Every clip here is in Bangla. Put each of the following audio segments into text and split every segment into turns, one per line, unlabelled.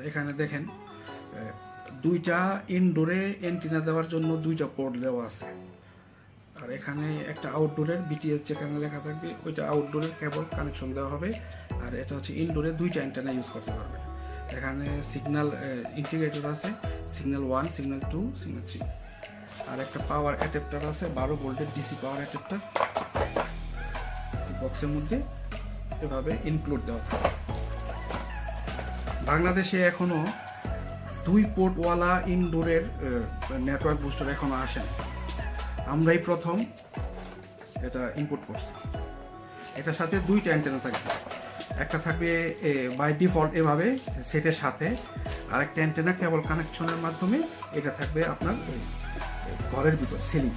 এখানে দেখেন দুইটা ইনডোরে অ্যান্টেনা দেওয়ার জন্য দুইটা পোর্ট দেওয়া আছে, আর এখানে একটা আউটডোরের বিটিএস যেখানে লেখা থাকবে ওইটা আউটডোরের কেবল কানেকশন দেওয়া হবে, আর এটা হচ্ছে ইনডোরে দুইটা অ্যান্টেনা ইউজ করতে পারবে। এখানে সিগন্যাল ইন্টিগ্রেটর আছে, সিগন্যাল 1, সিগন্যাল 2, সিগন্যাল 3, আর একটা পাওয়ার অ্যাডাপ্টার আছে 12 ভোল্টের ডিসি পাওয়ার অ্যাডাপ্টার বক্সের মধ্যে এভাবে ইনক্লুড দেওয়া থাকে। বাংলাদেশে এখনো 2 পোর্টওয়ালা ইনডোরের নেটওয়ার্ক বুস্টার এখনো আসেনি, আমরাই প্রথম এটা ইম্পোর্ট করছি। এটার সাথে দুইটা অ্যান্টেনা থাকবে, একটা থাকবে বাই ডিফল্ট এভাবে সেটের সাথে, আর একটা অ্যান্টেনা কেবল কানেকশনের মাধ্যমে এটা থাকবে আপনার ঘরের ভিতর সিলিং।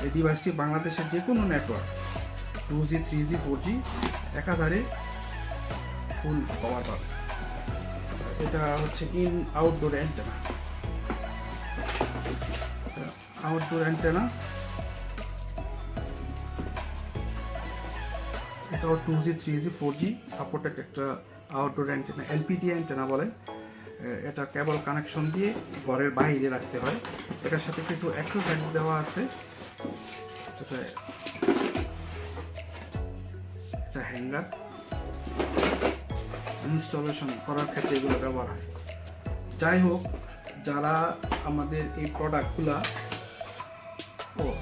এই ডিভাইসটি বাংলাদেশের যে কোনো নেটওয়ার্ক 2G, 3G, 4G একাধারে ফুল কভার পাবে। এটা হচ্ছে আউটডোর অ্যান্টেনা, আউটডোর অ্যান্টেনা এটাও 2G, 3G, 4G সাপোর্টেড একটা আউটডোর অ্যান্টেনা, এলপিডি অ্যান্টেনা বলে। এটা কেবল কানেকশন দিয়ে ঘরের বাইরে রাখতে হয়। এটার সাথে কিছু অ্যাক্সেসরিজ দেওয়া আছে, এটা হ্যাঙ্গার, ইনস্টলেশন করার ক্ষেত্রে এগুলো ব্যবহার হয়। যাই হোক, যারা আমাদের এই প্রোডাক্টগুলা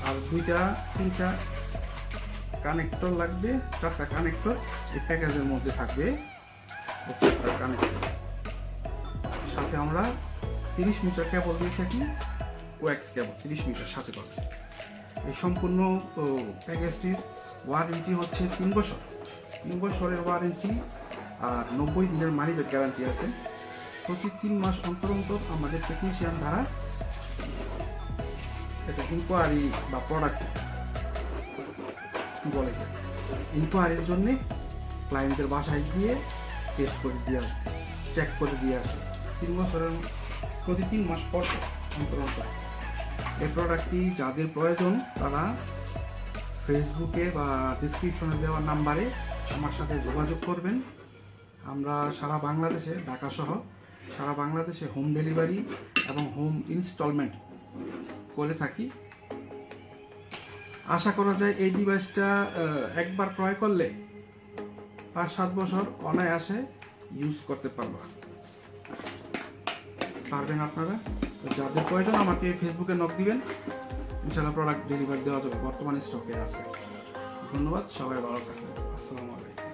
আর 2-3টা কানেক্টর লাগবে, 4টা কানেক্টর এই প্যাকেজের মধ্যে থাকবে। কানেক্টর সাথে আমরা 30 মিটার কেবল দিয়ে থাকি, কোয়াক্স কেবল 30 মিটার সাথে পাবে। এই সম্পূর্ণ প্যাকেজটির ওয়ারেন্টি হচ্ছে 3 বছর, 3 বছরের ওয়ারেন্টি, আর 90 দিনের মানি ব্যাক গ্যারান্টি আছে। প্রতি 3 মাস অন্তর অন্তর আমাদের টেকনিশিয়ান দ্বারা এটা ইনকোয়ারি বা প্রোডাক্ট কি বলে ইনকোয়ারির জন্যে ক্লায়েন্টের বাসায় গিয়ে টেস্ট করে দিয়ে আসবে, চেক করে দিয়ে আসবে 3 বছরের প্রতি 3 মাস পর অন্তর অন্তর। এই প্রোডাক্টটি যাদের প্রয়োজন তারা ফেসবুকে বা ডিসক্রিপশনে দেওয়া নাম্বারে আমার সাথে যোগাযোগ করবেন। আমরা সারা বাংলাদেশে, ঢাকা সহ সারা বাংলাদেশে হোম ডেলিভারি এবং হোম ইনস্টলমেন্ট করে থাকি। আশা করা যায় এই ডিভাইসটা একবার ক্রয় করলে 5-7 বছর অনায়াসে ইউজ করতে পারবেন আপনারা। যাদের প্রয়োজন আমাকে ফেসবুকে নক দিবেন, ইনশাআল্লাহ প্রোডাক্ট ডেলিভারি দেওয়া যাবে, বর্তমানে স্টকে আছে। ধন্যবাদ, সবাই ভালো থাকবেন। আসসালামু আলাইকুম।